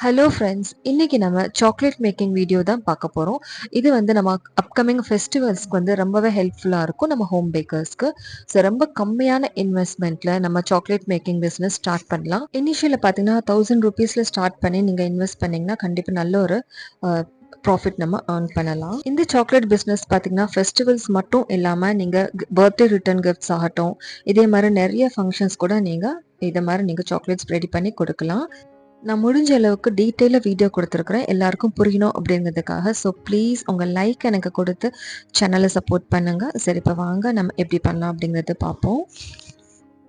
Hello friends, இன்னைக்கு நம்ம chocolate making video தான் பார்க்க போகிறோம். இது வந்து நம்ம அப்கமிங் ஃபெஸ்டிவல்ஸ்க்கு வந்து ரொம்பவே ஹெல்ப்ஃபுல்லாக இருக்கும் நம்ம ஹோம் பேக்கர்ஸ்க்கு. ஸோ ரொம்ப கம்மியான இன்வெஸ்ட்மெண்ட்டில் நம்ம சாக்லேட் மேக்கிங் பிஸ்னஸ் ஸ்டார்ட் பண்ணலாம். இனிஷியலில் பார்த்தீங்கன்னா ₹1000 ஸ்டார்ட் பண்ணி நீங்கள் இன்வெஸ்ட் பண்ணிங்கன்னா கண்டிப்பாக நல்ல ஒரு ப்ராஃபிட் நம்ம ஏர்ன் பண்ணலாம். இந்த சாக்லேட் பிஸ்னஸ் பார்த்தீங்கன்னா ஃபெஸ்டிவல்ஸ் மட்டும் இல்லாமல் நீங்கள் பர்த்டே ரிட்டர்ன் கிஃப்ட்ஸ் ஆகட்டும், இதே மாதிரி நிறைய ஃபங்க்ஷன்ஸ் கூட நீங்கள் இதை மாதிரி நீங்கள் சாக்லேட்ஸ் ரெடி பண்ணி கொடுக்கலாம். நான் முடிஞ்ச அளவுக்கு டீட்டெயிலாக வீடியோ கொடுத்துருக்குறேன் எல்லாருக்கும் புரியணும் அப்படிங்கிறதுக்காக. ஸோ ப்ளீஸ் உங்கள் லைக் எனக்கு கொடுத்து சேனலை சப்போர்ட் பண்ணுங்கள். சரி, இப்போ வாங்க நம்ம எப்படி பண்ணலாம் அப்படிங்கிறத பார்ப்போம்.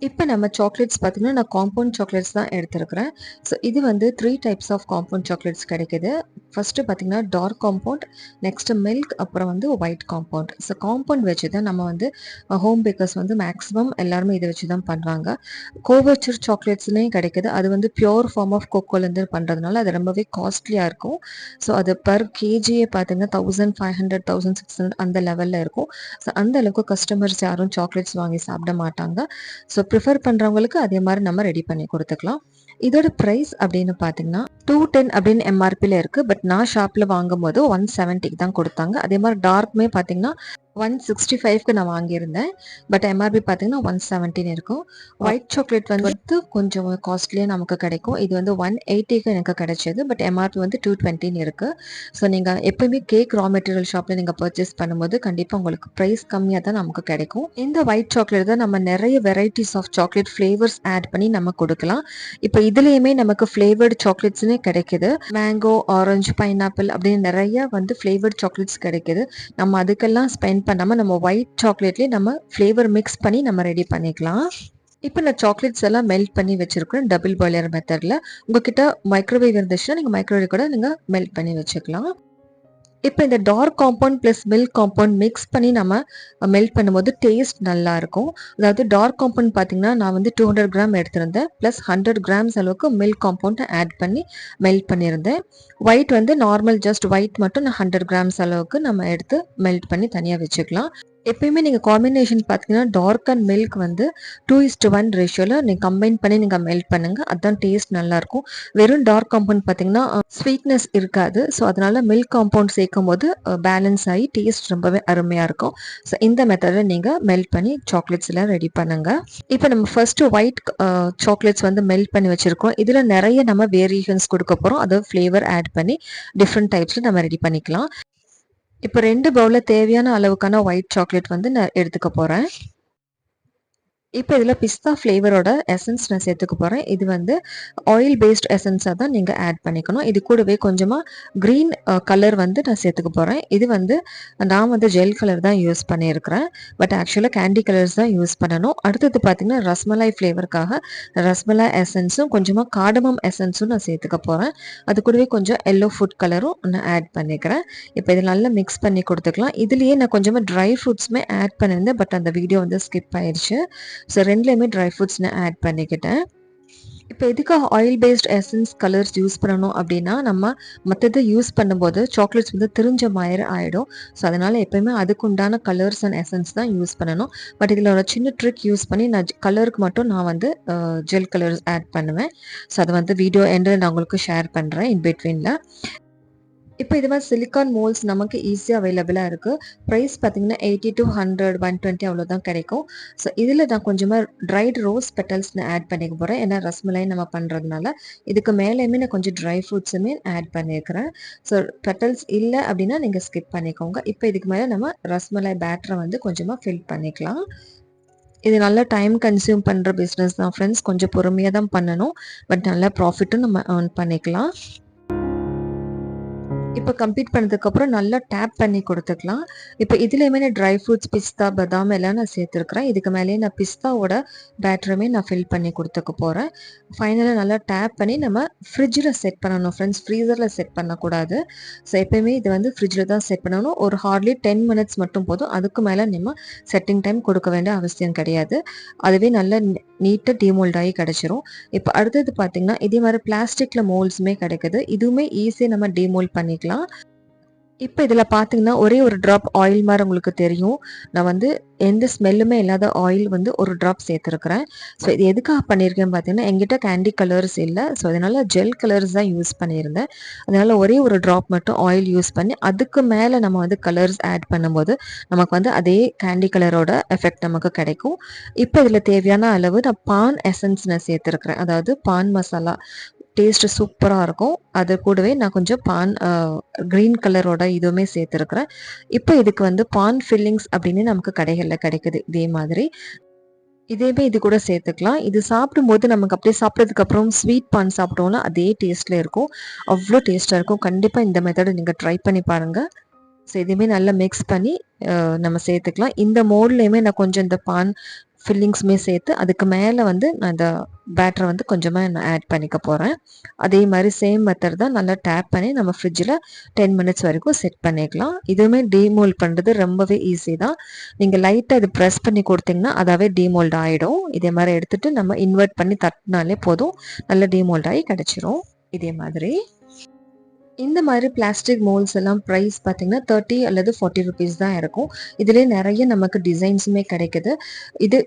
இப்போ நம்ம சாக்லேட்ஸ் பார்த்தீங்கன்னா நான் காம்பவுண்ட் சாக்லேட்ஸ் தான் எடுத்துருக்கிறேன். ஸோ இது வந்து 3 டைப்ஸ் ஆஃப் காம்பவுண்ட் சாக்லேட்ஸ் கிடைக்குது. ஃபஸ்ட்டு பார்த்தீங்கன்னா டார்க் காம்பவுண்ட், நெக்ஸ்ட்டு மில்க், அப்புறம் வந்து ஒயிட் காம்பவுண்ட். ஸோ காம்பவுண்ட் வச்சு தான் நம்ம வந்து ஹோம் பேக்கர்ஸ் வந்து மேக்ஸிமம் எல்லாருமே இதை வச்சு தான் பண்ணுறாங்க. கோவச்சர் சாக்லேட்ஸ்லேயும் கிடைக்குது. அது வந்து பியோர் ஃபார்ம் ஆஃப் கோகோலேருந்து பண்ணுறதுனால அது ரொம்பவே காஸ்ட்லியாக இருக்கும். ஸோ அது பர் கேஜியே பார்த்தீங்கன்னா 1500 1600 அந்த லெவலில் இருக்கும். ஸோ அந்த அளவுக்கு கஸ்டமர்ஸ் யாரும் சாக்லேட்ஸ் வாங்கி சாப்பிட மாட்டாங்க. ஸோ ப்ரிஃபர் பண்ணுறவங்களுக்கு அதே மாதிரி நம்ம ரெடி பண்ணி கொடுத்துக்கலாம். இதோட ப்ரைஸ் அப்படின்னு பார்த்தீங்கன்னா 210 அப்படின்னு எம்ஆர்பியில் இருக்குது. பட் நான் ஷாப்பில் வாங்கும்போது 170க்கு தான் கொடுத்தாங்க. அதே மாதிரி டார்க்குமே பார்த்தீங்கன்னா 165க்கு நான் வாங்கியிருந்தேன். பட் எம்ஆர்பி பார்த்தீங்கன்னா 117 இருக்கும். ஒயிட் சாக்லேட் வந்து கொஞ்சம் காஸ்ட்லியாக நமக்கு கிடைக்கும். இது வந்து 180க்கு எனக்கு கிடைச்சது. பட் எம்ஆர்பி வந்து 220 இருக்குது. ஸோ நீங்கள் எப்போயுமே கேக் ரா மெட்டீரியல் ஷாப்பில் நீங்கள் பர்ச்சேஸ் பண்ணும்போது கண்டிப்பாக உங்களுக்கு ப்ரைஸ் கம்மியாக தான் நமக்கு கிடைக்கும். இந்த ஒயிட் சாக்லேட் தான் நம்ம நிறைய varieties of chocolate flavours add பண்ணி நம்ம கொடுக்கலாம். இப்போ இதுலேயுமே நமக்கு ஃப்ளேவர்டு சாக்லேட்ஸ்னே கிடைக்குது. மேங்கோ, ஆரஞ்சு, பைனாப்பிள் அப்படின்னு நிறைய வந்து ஃப்ளேவர்ட் சாக்லேட்ஸ் கிடைக்குது. நம்ம அதுக்கெல்லாம் ஸ்பெண்ட் பண்ணாமல் நம்ம ஒயிட் சாக்லேட்லேயே நம்ம ஃப்ளேவர் மிக்ஸ் பண்ணி நம்ம ரெடி பண்ணிக்கலாம். இப்போ நான் சாக்லேட்ஸ் எல்லாம் மெல்ட் பண்ணி வச்சுருக்கேன் டபுள் பாய்லர் மெத்தடில். உங்ககிட்ட மைக்ரோவேவ் இருந்துச்சுன்னா நீங்கள் மைக்ரோவேவ் கூட நீங்கள் மெல்ட் பண்ணி வச்சுக்கலாம். இப்போ இந்த dark compound plus milk compound mix பண்ணி நம்ம மெல்ட் பண்ணும்போது டேஸ்ட் நல்லா இருக்கும். அதாவது டார்க் காம்பவுண்ட் பார்த்தீங்கன்னா நான் வந்து 200 கிராம் எடுத்திருந்தேன். ப்ளஸ் 100 கிராம்ஸ் அளவுக்கு மில்க் காம்பவுண்டை ஆட் பண்ணி மெல்ட் பண்ணியிருந்தேன். ஒயிட் வந்து நார்மல் ஜஸ்ட் ஒயிட் மட்டும் நான் 100 கிராம்ஸ் அளவுக்கு நம்ம எடுத்து மெல்ட் பண்ணி தனியாக வச்சுக்கலாம். எப்பயுமே நீங்கள் காம்பினேஷன் பார்த்தீங்கன்னா டார்க் அண்ட் மில்க் வந்து 2:1 ரேஷியோவில் நீங்கள் கம்பைன் பண்ணி நீங்கள் மெல்ட் பண்ணுங்கள். அதுதான் டேஸ்ட் நல்லாயிருக்கும். வெறும் டார்க் காம்பவுண்ட் பார்த்தீங்கன்னா ஸ்வீட்னஸ் இருக்காது. ஸோ அதனால் மில்க் காம்பவுண்ட் சேர்க்கும் போது பேலன்ஸ் ஆகி டேஸ்ட் ரொம்பவே அருமையாக இருக்கும். ஸோ இந்த மெத்தடில் நீங்கள் மெல்ட் பண்ணி சாக்லேட்ஸ் எல்லாம் ரெடி பண்ணுங்கள். இப்போ நம்ம ஃபர்ஸ்ட்டு ஒயிட் சாக்லேட்ஸ் வந்து மெல்ட் பண்ணி வச்சுருக்கோம். இதில் நிறைய நம்ம வேரியேஷன்ஸ் கொடுக்க போகிறோம். அதை ஃப்ளேவர் ஆட் பண்ணி டிஃப்ரெண்ட் டைப்ஸில் நம்ம ரெடி பண்ணிக்கலாம். இப்போ 2 பவுலில் தேவையான அளவுக்கான ஒயிட் சாக்லேட் வந்து நான் எடுத்துக்க போகிறேன். இப்போ இதில் பிஸ்தா ஃப்ளேவரோட எசன்ஸ் நான் சேர்த்துக்க போகிறேன். இது வந்து ஆயில் பேஸ்ட் எசன்ஸாக தான் நீங்கள் ஆட் பண்ணிக்கணும். இது கூடவே கொஞ்சமாக க்ரீன் கலர் வந்து நான் சேர்த்துக்க போகிறேன். இது வந்து நான் வந்து ஜெல் கலர் தான் யூஸ் பண்ணியிருக்கிறேன். பட் ஆக்சுவலாக கேண்டி கலர்ஸ் தான் யூஸ் பண்ணணும். அடுத்தது பார்த்திங்கன்னா ரஸ்மலாய் ஃப்ளேவருக்காக ரஸ்மலாய் எசன்ஸும் கொஞ்சமாக காடமம் எசன்ஸும் நான் சேர்த்துக்க போகிறேன். அது கூடவே கொஞ்சம் எல்லோ ஃபுட் கலரும் நான் ஆட் பண்ணிக்கிறேன். இப்போ இதை நல்லா மிக்ஸ் பண்ணி கொடுத்துக்கலாம். இதுலேயே நான் கொஞ்சமாக ட்ரை ஃப்ரூட்ஸுமே ஆட் பண்ணியிருந்தேன். பட் அந்த வீடியோ வந்து ஸ்கிப் ஆயிடுச்சு. ஸோ ரெண்டுலேயுமே ட்ரை ஃப்ரூட்ஸ் நான் ஆட் பண்ணிக்கிட்டேன். இப்போ எதுக்காக oil paste essence colours use பண்ணணும் அப்படின்னா நம்ம மற்றது யூஸ் பண்ணும்போது சாக்லேட்ஸ் வந்து திரிஞ்ச மாதிரி ஆகிடும். ஸோ அதனால் எப்போயுமே அதுக்குண்டான கலர்ஸ் அண்ட் எசன்ஸ் தான் யூஸ் பண்ணணும். பட் இதில் ஒரு சின்ன ட்ரிக் யூஸ் பண்ணி நான் கலருக்கு மட்டும் நான் வந்து ஜெல் கலர்ஸ் ஆட் பண்ணுவேன். ஸோ அதை வந்து வீடியோ எண்டில் நான் உங்களுக்கு ஷேர் பண்ணுறேன் இன் பிட்வீனில். இப்போ இது மாதிரி சிலிக்கான் மோல்ஸ் நமக்கு ஈஸியாக அவைலபிளாக இருக்குது. ப்ரைஸ் பார்த்தீங்கன்னா 80 to 100 120 அவ்வளோதான் கிடைக்கும். ஸோ இதில் நான் கொஞ்சமாக ட்ரைட் ரோஸ் பெட்டல்ஸ் நான் ஆட் பண்ணிக்க போகிறேன். ஏன்னா ரஸ்மலாய் நம்ம பண்ணுறதுனால இதுக்கு மேலேயுமே நான் கொஞ்சம் ட்ரை ஃப்ரூட்ஸுமே ஆட் பண்ணியிருக்கிறேன். ஸோ பெட்டல்ஸ் இல்லை அப்படின்னா நீங்கள் ஸ்கிப் பண்ணிக்கோங்க. இப்போ இதுக்கு மேலே நம்ம ரஸ்மலாய் பேட்டரை வந்து கொஞ்சமாக ஃபில் பண்ணிக்கலாம். இது நல்லா டைம் கன்சியூம் பண்ணுற பிஸ்னஸ் தான் ஃப்ரெண்ட்ஸ். கொஞ்சம் பொறுமையாக தான் பண்ணணும். பட் நல்ல ப்ராஃபிட்டும் நம்ம ஏர்ன் பண்ணிக்கலாம். இப்போ கம்ப்ளீட் பண்ணதுக்கப்புறம் நல்லா டேப் பண்ணி கொடுத்துக்கலாம். இப்போ இதுலேயுமே நான் ட்ரை ஃப்ரூட்ஸ், பிஸ்தா, பதாம் எல்லாம் நான் சேர்த்துருக்குறேன். இதுக்கு மேலேயே நான் பிஸ்தாவோட பேட்டருமே நான் ஃபில் பண்ணி கொடுத்துக்க போகிறேன். ஃபைனலாக நல்லா டேப் பண்ணி நம்ம ஃப்ரிட்ஜில் செட் பண்ணணும் ஃப்ரெண்ட்ஸ். ஃப்ரீசரில் செட் பண்ணக்கூடாது. ஸோ எப்போயுமே இது வந்து ஃப்ரிட்ஜில் தான் செட் பண்ணணும். ஒரு ஹார்ட்லி 10 மினிட்ஸ் மட்டும் போதும். அதுக்கு மேலே நம்ம செட்டிங் டைம் கொடுக்க வேண்டிய அவசியம் கிடையாது. அதுவே நல்லா நீட்டாக டிமோல்ட் ஆகி கிடச்சிரும். இப்போ அடுத்தது பார்த்திங்கன்னா இதே மாதிரி பிளாஸ்டிக்கில் மோல்ட்ஸுமே கிடைக்குது. இதுவுமே ஈஸியாக நம்ம டிமோல்ட் பண்ணிக்கலாம். இப்ப இதுல பார்த்தீங்கன்னா, ஒரே ஒரு ட்ராப் ஆயில் மாரி உங்களுக்கு தெரியும். நான் வந்து எந்த ஸ்மெல்லுமே இல்லாத ஆயில் வந்து ஒரு ட்ராப் சேர்த்துருக்கிறேன். ஸோ இது எதுக்காக பண்ணியிருக்கேன்னு பார்த்தீங்கன்னா, என்கிட்ட கேண்டி கலர்ஸ் இல்ல. ஸோ அதனால ஜெல் கலர்ஸ் தான் யூஸ் பண்ணியிருந்தேன். அதனால ஒரே ஒரு ட்ராப் மட்டும் ஆயில் யூஸ் பண்ணி, அதுக்கு மேல நம்ம வந்து கலர்ஸ் ஆட் பண்ணும்போது, நமக்கு வந்து அதே கேண்டி கலரோட எஃபெக்ட் நமக்கு கிடைக்கும். இப்ப இதுல தேவையான அளவு நான் பான் எசன்ஸ் நான் சேர்த்துருக்கிறேன். அதாவது பான் மசாலா. டேஸ்ட்டு சூப்பரா இருக்கும். அது கூடவே நான் கொஞ்சம் கிரீன் கலரோட இதுவுமே சேர்த்துருக்கிறேன். இப்போ இதுக்கு வந்து பான் ஃபில்லிங்ஸ் அப்படின்னு நமக்கு கடைகள்ல கிடைக்குது. இதே மாதிரி. இதேவே இது கூட சேர்த்துக்கலாம். இது சாப்பிடும்போது நமக்கு அப்படியே சாப்பிட்டதுக்கு அப்புறம் ஸ்வீட் பான் சாப்பிட்டோம்னா, அதே டேஸ்ட்ல இருக்கும். அவ்ளோ டேஸ்ட்டா இருக்கும். கண்டிப்பா இந்த மெத்தட நீங்க ட்ரை பண்ணி பாருங்க. ஸோ இதுவுமே நல்லா மிக்ஸ் பண்ணி நம்ம சேர்த்துக்கலாம். இந்த மோல்ட்லயுமே நான் கொஞ்சம் இந்த பான் ஃபில்லிங்ஸுமே சேர்த்து, அதுக்கு மேல வந்து நான் இந்த பேட்டர வந்து கொஞ்சமா நான் ஆட் பண்ணிக்க போறேன். அதே மாரி சேம் மெத்தட் தான் நல்லா டேப் பண்ணி நம்ம ஃப்ரிட்ஜில 10 மினிட்ஸ் வரைக்கும் செட் பண்ணிக்கலாம். இதுவுமே டீமோல்ட் பண்றது ரொம்பவே ஈஸி தான். நீங்க லைட்டா இது பிரஸ் பண்ணி குடுத்தீங்கன்னா, அதாவே டீமோல்ட் ஆயிடும். இதே மாரி எடுத்துட்டு நம்ம இன்வெர்ட் பண்ணி தட்டுனாலே போதும். நல்லா டீமோல்ட் ஆயி கிடைச்சிரும். இதே மாதிரி. இந்த மாதிரி பிளாஸ்டிக் மோல்ட்ஸ் எல்லாம் ப்ரைஸ் பார்த்தீங்கன்னா 30 அல்லது 40 ருபீஸ் தான் இருக்கும். இதுலேயே நெறைய நமக்கு டிசைன்ஸுமே கிடைக்குது.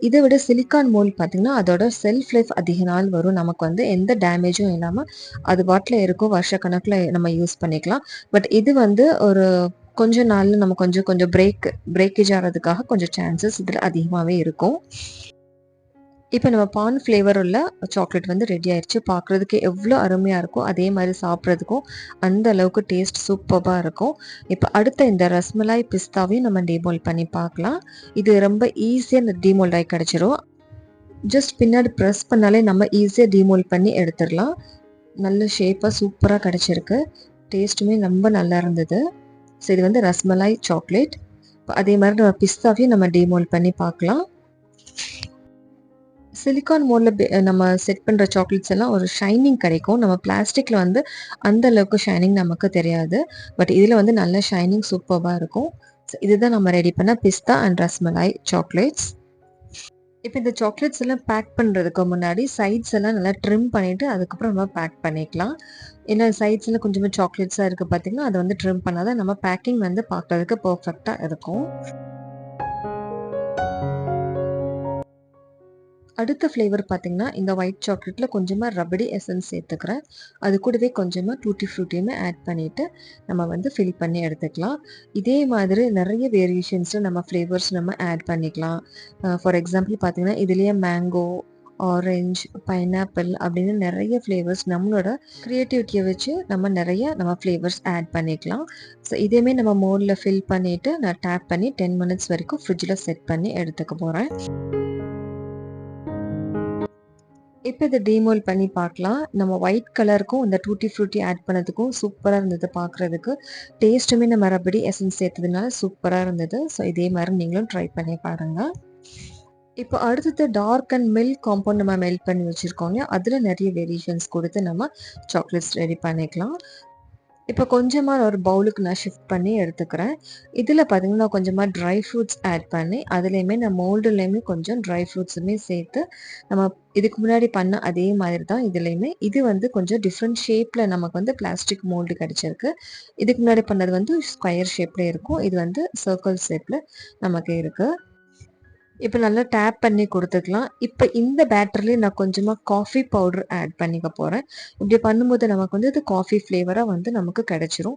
இதை விட சிலிக்கான் மோல்ட் பார்த்தீங்கன்னா, அதோட செல்ஃப் லைஃப் அதிக நாள் வரும். நமக்கு வந்து எந்த டேமேஜும் இல்லாம அது பாட்டுல இருக்கும். வருஷக்கணக்குல நம்ம யூஸ் பண்ணிக்கலாம். பட் இது வந்து ஒரு கொஞ்ச நாள்ல நம்ம கொஞ்சம் கொஞ்சம் பிரேக்கேஜ் ஆறதுக்காக கொஞ்சம் சான்சஸ் இதில அதிகமாவே இருக்கும். இப்ப நம்ம பான் ஃப்ளேவர் உள்ள சாக்லேட் வந்து ரெடி ஆயிருச்சு. பார்க்குறதுக்கு எவ்ளோ அருமையா இருக்கோ, அதே மாரி சாப்பிட்றதுக்கும் அந்த அளவுக்கு டேஸ்ட் சூப்பர்பா இருக்கும். இப்ப அடுத்த இந்த ரஸ்மலாய் பிஸ்தாவையும் நம்ம டீமோல்ட் பண்ணி பார்க்கலாம். இது ரொம்ப ஈஸியா இந்த டீமோல்ட் ஆயி கிடைச்சிரும். ஜஸ்ட் பின்னாடி பிரஸ் பண்ணாலே நம்ம ஈஸியா டீமோல்ட் பண்ணி எடுத்துரலாம். நல்ல ஷேப்பா சூப்பரா கிடைச்சிருக்கு. டேஸ்ட்டுமே ரொம்ப நல்லா இருந்தது. ஸோ இது வந்து ரஸ்மலாய் சாக்லேட். அதே மாரி நம்ம பிஸ்தாவையும் நம்ம டீமோல்ட் பண்ணி பார்க்கலாம். சிலிக்கான் மோல்ட்ல நம்ம செட் பண்ற சாக்லேட்ஸ் எல்லாம் ஒரு ஷைனிங் கிடைக்கும். நம்ம பிளாஸ்டிக்ல வந்து அந்த அளவுக்கு ஷைனிங் நமக்கு தெரியாது. பட் இதுல வந்து நல்ல ஷைனிங் சூப்பர்பா இருக்கும். இதுதான் நம்ம ரெடி பண்ண பிஸ்தா அண்ட் ரஸ்மலாய் சாக்லேட்ஸ். இப்ப இந்த சாக்லேட்ஸ் எல்லாம் பேக் பண்றதுக்கு முன்னாடி சைட்ஸ் எல்லாம் நல்லா ட்ரிம் பண்ணிட்டு அதுக்கப்புறம் நம்ம பேக் பண்ணிக்கலாம். ஏன்னா சைட்ஸ்ல கொஞ்சமா சாக்லேட்ஸா இருக்கு பார்த்தீங்கன்னா, அத வந்து ட்ரிம் பண்ணா தான் நம்ம பேக்கிங் வந்து பார்க்கறதுக்கு பெர்ஃபெக்ட்டா இருக்கும். அடுத்த ஃப்ளேவர் பார்த்தீங்கன்னா, இந்த ஒயிட் சாக்லேட்ல கொஞ்சமா ரபடி எசன்ஸ் சேர்த்துக்கிறேன். அது கூடவே கொஞ்சமா டூட்டி ஃப்ரூட்டியுமே ஆட் பண்ணிட்டு, நம்ம வந்து ஃபில் பண்ணி எடுத்துக்கலாம். இதே மாதிரி நெறைய வேரியேஷன்ஸ்ல நம்ம ஃப்ளேவர்ஸ் நம்ம ஆட் பண்ணிக்கலாம். ஃபார் எக்ஸாம்பிள் பார்த்தீங்கன்னா, இதுலயே மேங்கோ, ஆரஞ்ச், பைனாப்பிள் அப்படின்னு நெறைய ஃப்ளேவர்ஸ் நம்மளோட கிரியேட்டிவிட்டிய வச்சு நம்ம ஃப்ளேவர்ஸ் ஆட் பண்ணிக்கலாம். ஸோ இதையுமே நம்ம மோல்ட்ல ஃபில் பண்ணிட்டு, நான் டேப் பண்ணி 10 மினிட்ஸ் வரைக்கும் ஃப்ரிட்ஜ்ல செட் பண்ணி எடுத்துக்க போறேன். இப்ப இத டீமோல்ட் பண்ணி பார்க்கலாம். நம்ம ஒயிட் கலருக்கும் இந்த டூட்டி ஃப்ரூட்டி ஆட் பண்ணதுக்கும் சூப்பரா இருந்தது பார்க்குறதுக்கு. டேஸ்ட்டுமே நம்ம ரபடி எசன்ஸ் சேர்த்ததுனால சூப்பரா இருந்தது. ஸோ இதே மாரி நீங்களும் ட்ரை பண்ணி பாருங்க. இப்போ அடுத்தது டார்க் அண்ட் மில்க் காம்பவுண்ட் நம்ம மெல்ட் பண்ணி வச்சிருக்கோம் இல்லையா? அதில நெறைய வேரியேஷன்ஸ் குடுத்து நம்ம சாக்லேட்ஸ் ரெடி பண்ணிக்கலாம். இப்போ கொஞ்சமா ஒரு பவுலுக்கு நான் ஷிஃப்ட் பண்ணி எடுத்துக்கிறேன். இதில பார்த்தீங்கன்னா, கொஞ்சமா ட்ரை ஃப்ரூட்ஸ் ஆட் பண்ணி, அதிலேயுமே நான் மோல்டுலேயுமே கொஞ்சம் ட்ரை ஃப்ரூட்ஸுமே சேர்த்து, நம்ம இதுக்கு முன்னாடி பண்ண அதே மாதிரி தான் இதுலேயுமே. இது வந்து கொஞ்சம் டிஃப்ரெண்ட் ஷேப்ல நமக்கு வந்து பிளாஸ்டிக் மோல்டு கிடைச்சிருக்கு. இதுக்கு முன்னாடி பண்ணது வந்து ஸ்கொயர் ஷேப்ல இருக்கும். இது வந்து சர்க்கிள் ஷேப்ல நமக்கு இருக்கு. இப்ப நல்லா டேப் பண்ணி குடுத்துக்கலாம். இப்ப இந்த பேட்டர்லயே நான் கொஞ்சமா காஃபி பவுடர் ஆட் பண்ணிக்க போறேன். இப்படி பண்ணும்போது நமக்கு வந்து இது காஃபி ஃப்ளேவரா வந்து நமக்கு கிடைச்சிரும்.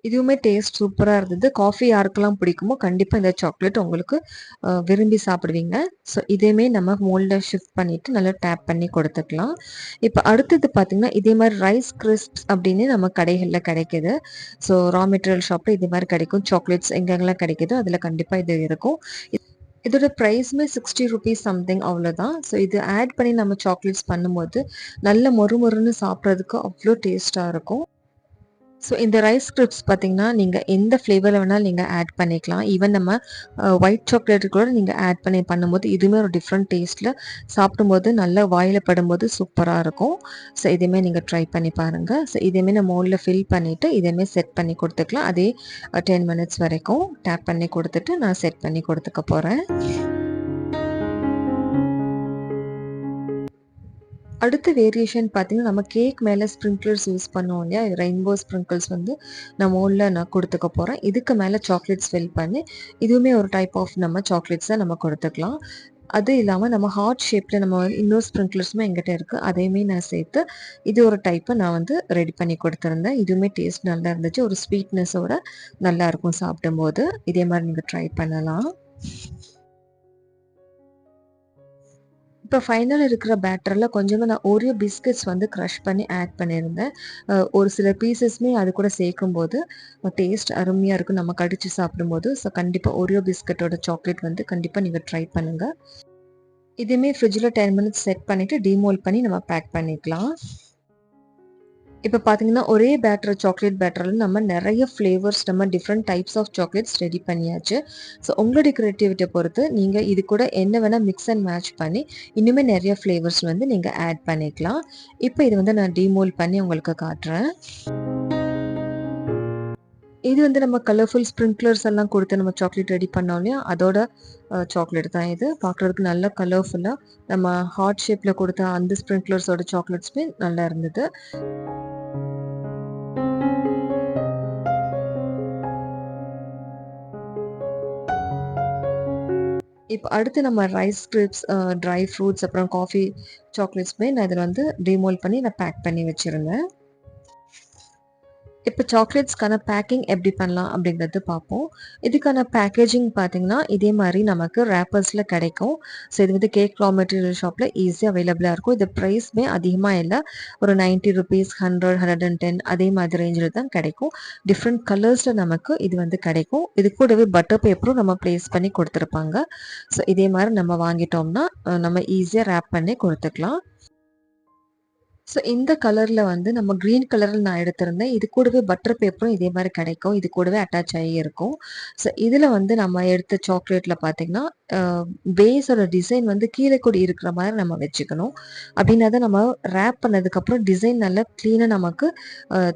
இதுவுமே டேஸ்ட் சூப்பரா இருந்தது. காஃபி யாருக்கெல்லாம் பிடிக்குமோ, கண்டிப்பா இந்த சாக்லேட் உங்களுக்கு விரும்பி சாப்பிடுவீங்க. ஸோ இதையுமே நம்ம மோல்ட்ல ஷிஃப்ட் பண்ணிட்டு நல்லா டேப் பண்ணி குடுத்துக்கலாம். இப்ப அடுத்தது பார்த்தீங்கன்னா, இதே மாரி ரைஸ் கிரிஸ்ப்ஸ் அப்படின்னு நம்ம கடைகள்ல கிடைக்குது. ஸோ ரா மெட்டீரியல் ஷாப்ல இது மாரி கிடைக்கும். சாக்லேட்ஸ் எங்கெங்கலாம் கிடைக்குதோ, அதில கண்டிப்பா இது இருக்கும். இதோட பிரைஸுமே 60 ரூபீஸ் சம்திங் அவ்வளோதான். ஸோ இது ஆட் பண்ணி நம்ம சாக்லேட்ஸ் பண்ணும்போது, நல்ல மொறு மொறுன்னு சாப்பிடுறதுக்கு அவ்ளோ டேஸ்ட்டா இருக்கும். ஸோ இந்த ரைஸ் கிரிஸ்ப்ஸ் பார்த்தீங்கன்னா, நீங்க எந்த ஃப்ளேவர்ல வேணாலும் நீங்க ஆட் பண்ணிக்கலாம். ஈவன் நம்ம ஒயிட் சாக்லேட் கூட நீங்க ஆட் பண்ணி பண்ணும்போது, இதுவுமே ஒரு டிஃப்ரெண்ட் டேஸ்ட்ல சாப்பிடும்போது நல்லா வாயில படும்போது சூப்பரா இருக்கும். ஸோ இதுவுமே நீங்க ட்ரை பண்ணி பாருங்க. ஸோ இதுவுமே நான் மோல்ட்ல ஃபில் பண்ணிட்டு, இதுவுமே செட் பண்ணி குடுத்துக்கலாம். அதே 10 மினிட்ஸ் வரைக்கும் டேப் பண்ணி குடுத்துட்டு, நான் செட் பண்ணி குடுத்துக்க போறேன். அடுத்த வேரியேஷன் பார்த்தீங்கன்னா, நம்ம கேக் மேல ஸ்ப்ரிங்க்ளர்ஸ் யூஸ் பண்ணுவோம் இல்லையா? ரெயின்போ ஸ்ப்ரிங்கிள்ஸ் வந்து நம்ம உள்ள நான் குடுத்துக்க போறேன். இதுக்கு மேல சாக்லேட்ஸ் ஃபில் பண்ணி, இதுவுமே ஒரு டைப் ஆஃப் நம்ம சாக்லேட்ஸ நம்ம குடுத்துக்கலாம். அது இல்லாம நம்ம ஹார்ட் ஷேப்ல நம்ம இன்னொரு ஸ்ப்ரிங்க்ளர்ஸுமே என்கிட்ட இருக்கு. அதையுமே நான் சேர்த்து, இது ஒரு டைப்ப நான் வந்து ரெடி பண்ணி குடுத்துருந்தேன். இதுவுமே டேஸ்ட் நல்லா இருந்துச்சு. ஒரு ஸ்வீட்னஸோட நல்லாருக்கும் சாப்பிடும்போது. இதே மாரி நீங்க ட்ரை பண்ணலாம். இப்போ ஃபைனல் இருக்கிற பேட்டர்ல கொஞ்சமா நான் ஓரியோ பிஸ்கட்ஸ் வந்து கிரஷ் பண்ணி ஆட் பண்ணியிருந்தேன். ஒரு சில பீசஸ்மே அது கூட சேர்க்கும்போது டேஸ்ட் அருமையா இருக்கும். நம்ம கடிச்சு சாப்பிடும்போது. ஸோ கண்டிப்பா ஓரியோ பிஸ்கட்டோட சாக்லேட் வந்து கண்டிப்பா நீங்க ட்ரை பண்ணுங்க. இதுவுமே ஃப்ரிட்ஜ்ல 10 மினிட்ஸ் செட் பண்ணிட்டு டீமோல்ட் பண்ணி நம்ம பேக் பண்ணிக்கலாம். இப்ப பார்த்தீங்கன்னா, ஒரே பேட்டர் சாக்லேட் பேட்டர்ல நம்ம நெறைய ஃப்ளேவர்ஸ் நம்ம different types of chocolates ready பண்ணியாச்சு. ஸோ உங்களுடைய கிரியேட்டிவிட்டிய பொறுத்து நீங்க இது கூட என்ன வேணா மிக்ஸ் அண்ட் மேட்ச் பண்ணி இன்னுமே நெறைய ஃப்ளேவர்ஸ் வந்து நீங்க ஆட் பண்ணிக்கலாம். இப்ப இது வந்து நான் டீமோல்ட் பண்ணி உங்களுக்கு காட்டுறேன். இது வந்து நம்ம கலர்ஃபுல் ஸ்ப்ரிங்க்ளர்ஸ் எல்லாம் குடுத்து நம்ம சாக்லேட் ரெடி பண்ணோம் இல்லையா? அதோட சாக்லேட் தான் இது. பார்க்குறதுக்கு நல்ல கலர்ஃபுல்லா நம்ம ஹார்ட் ஷேப்ல குடுத்த அந்த ஸ்ப்ரிங்க்ளர்ஸோட சாக்லேட்ஸுமே நல்லா இருந்தது. இப்ப அடுத்து நம்ம ரைஸ் கிரிப்ஸ், ட்ரை ஃப்ரூட்ஸ் அப்புறம் காஃபி சாக்லேட்ஸ்மே நான் இதில வந்து டீமோல்ட் பண்ணி நான் பேக் பண்ணி வச்சிருந்தேன். இப்ப சாக்லேட்ஸ்க்கான பேக்கிங் எப்படி பண்ணலாம் அப்படிங்கிறது பார்ப்போம். இதுக்கான பேக்கேஜிங் பார்த்தீங்கன்னா, இதே மாரி நமக்கு ரேப்பர்ஸ்ல கிடைக்கும். ஸோ இது வந்து கேக் ரா மெட்டீரியல் ஷாப்ல ஈஸியா அவைலபிளா இருக்கும். இது பிரைஸுமே அதிகமா இல்ல. ஒரு ₹90, 100, 110 அதே மாதிரி ரேஞ்சில தான் கிடைக்கும். டிஃப்ரெண்ட் கலர்ஸ்ல நமக்கு இது வந்து கிடைக்கும். இது கூடவே பட்டர் பேப்பரும் நம்ம பிளேஸ் பண்ணி குடுத்துருப்பாங்க. ஸோ இதே மாரி நம்ம வாங்கிட்டோம்னா, நம்ம ஈஸியா ரேப் பண்ணி குடுத்துக்கலாம். ஸோ இந்த கலர்ல வந்து நம்ம கிரீன் கலர்ல நான் எடுத்திருந்தேன். இது கூடவே பட்டர் பேப்பரும் இதே மாரி கிடைக்கும். இது கூடவே அட்டாச் ஆகி இருக்கும். ஸோ இதுல வந்து நம்ம எடுத்த சாக்லேட்ல பார்த்தீங்கன்னா, அ பேஸோட டிசைன் வந்து கீழ கூடி இருக்கிற மாரி நம்ம வச்சுக்கணும். அப்டின்னா தான் நம்ம ரேப் பண்ணதுக்கப்புறம் டிசைன் நல்லா கிளீனா நமக்கு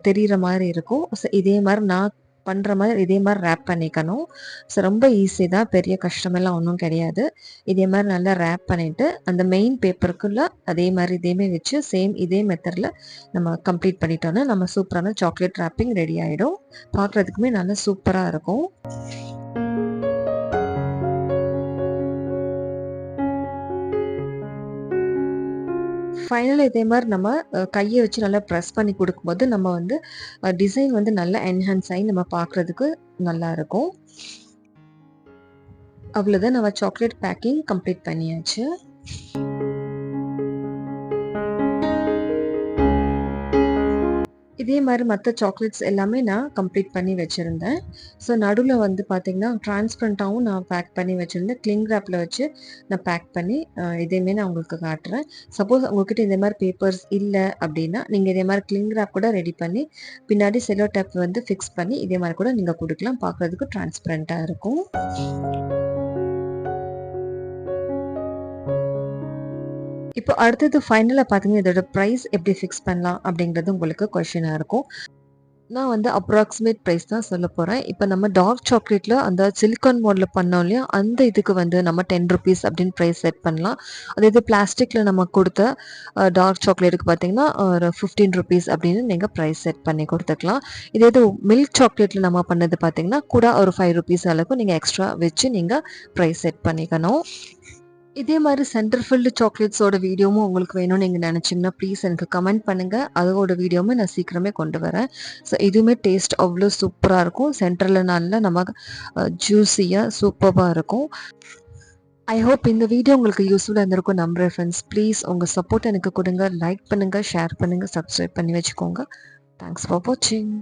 தெரியிற மாரி இருக்கும். ஸோ இதே மாரி நான் பண்ற மாரி இதே மாரி ரேப் பண்ணிக்கணும். ஸோ ரொம்ப ஈஸி தான். பெரிய கஷ்டமெல்லாம் ஒண்ணும் கிடையாது. இதே மாரி நல்லா ரேப் பண்ணிட்டு, அந்த மெயின் பேப்பருக்குள்ள அதே மாரி இதையுமே வச்சு சேம் இதே மெத்தட்ல நம்ம கம்ப்ளீட் பண்ணிட்டோம்னா, நம்ம சூப்பரான சாக்லேட் ராப்பிங் ரெடி ஆயிடும். பார்க்குறதுக்குமே நல்லா சூப்பரா இருக்கும். ஃபைனலா இதே மாரி நம்ம கைய வச்சு நல்லா பிரஸ் பண்ணி குடுக்கும்போது, நம்ம வந்து டிசைன் வந்து நல்லா என்ஹான்ஸ் ஆயி நம்ம பார்க்குறதுக்கு நல்லாருக்கும். அவ்வளோதான் நம்ம சாக்லேட் பேக்கிங் கம்ப்ளீட் பண்ணியாச்சு. இதே மாரி மத்த சாக்லேட்ஸ் எல்லாமே நான் கம்ப்ளீட் பண்ணி வச்சிருந்தேன். ஸோ நடுவுல வந்து பார்த்தீங்கன்னா, டிரான்ஸ்பரண்டாவும் நான் பேக் பண்ணி வச்சிருந்தேன். கிளிங் ராப்ல வச்சு நான் பேக் பண்ணி இதையுமே நான் உங்களுக்கு காட்டுறேன். சப்போஸ் உங்ககிட்ட இந்த மாரி பேப்பர்ஸ் இல்ல அப்டின்னா, நீங்க இதே மாரி கிளிங் ராப் கூட ரெடி பண்ணி, பின்னாடி செல்லோ டேப் வந்து ஃபிக்ஸ் பண்ணி இதே மாரி கூட நீங்க குடுக்கலாம். பார்க்குறதுக்கு டிரான்ஸ்பரண்டா இருக்கும். இப்போ அடுத்தது ஃபைனலா பார்த்தீங்கன்னா, இதோட பிரைஸ் எப்படி ஃபிக்ஸ் பண்ணலாம் அப்படிங்கிறது உங்களுக்கு கொஸ்டினா இருக்கும். நான் வந்து அப்ராக்ஸிமேட் பிரைஸ் தான் சொல்லப் போறேன். இப்ப நம்ம டார்க் சாக்லேட்ல அந்த சிலிக்கான் மோட்ல பண்ணோம் இல்லையா? அந்த இதுக்கு வந்து நம்ம ₹10 அப்படின்னு பிரைஸ் செட் பண்ணலாம். அதே இது பிளாஸ்டிக்ல நம்ம குடுத்த டார்க் சாக்லேட்டுக்கு பார்த்தீங்கன்னா, ஒரு ₹15 அப்படின்னு நீங்க பிரைஸ் செட் பண்ணி குடுத்துக்கலாம். இதே இது மில்க் சாக்லேட்ல நம்ம பண்ணது பார்த்தீங்கன்னா, கூட ஒரு ₹5 அளவுக்கு நீங்க எக்ஸ்ட்ரா வச்சு நீங்க பிரைஸ் செட் பண்ணிக்கணும். இதே மாரி சென்டர் ஃபில்டு சாக்லேட்ஸோட வீடியோவும் உங்களுக்கு வேணும்னு நீங்க நெனச்சீங்கன்னா, ப்ளீஸ் எனக்கு கமெண்ட் பண்ணுங்க. அதோட வீடியோவுமே நான் சீக்கிரமே கொண்டு வரேன். ஸோ இதுவுமே டேஸ்ட் அவ்ளோ சூப்பரா இருக்கும். சென்டர்ல நல்லா நம்ம ஜூஸியா சூப்பர்பா இருக்கும். ஐ ஹோப் இந்த வீடியோ உங்களுக்கு யூஸ்ஃபுல்லா இருந்திருக்கும் நம்புறேன் ஃப்ரெண்ட்ஸ். ப்ளீஸ் உங்க சப்போர்ட் எனக்கு குடுங்க. லைக் பண்ணுங்க, ஷேர் பண்ணுங்க, சப்ஸ்கிரைப் பண்ணி வச்சுக்கோங்க. தேங்க்ஸ் ஃபார் வாட்சிங்.